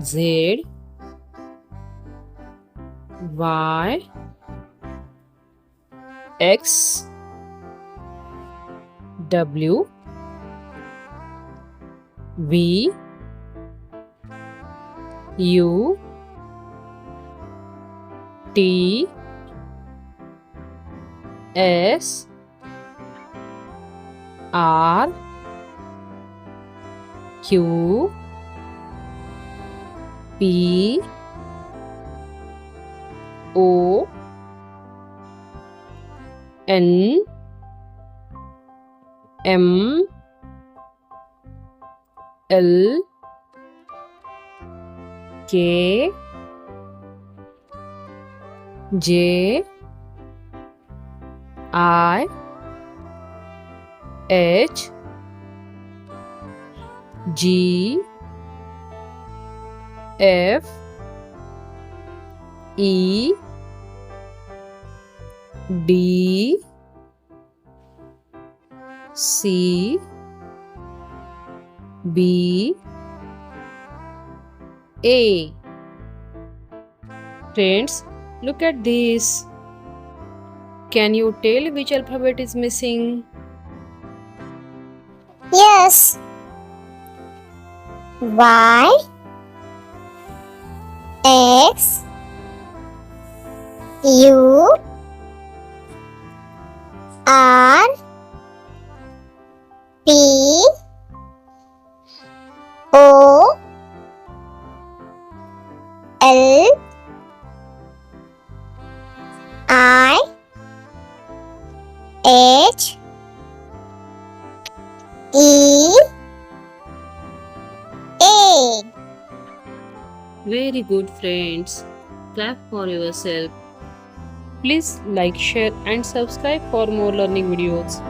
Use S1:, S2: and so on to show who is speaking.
S1: Z Y X W V U T S R Q P O N M L K J I H G F E D C B A. Friends, look at this. Can you tell which alphabet is missing?
S2: Yes. Y X U R P O L I H E A.
S1: Very good, friends. Clap for yourself. Please like, share and subscribe for more learning videos.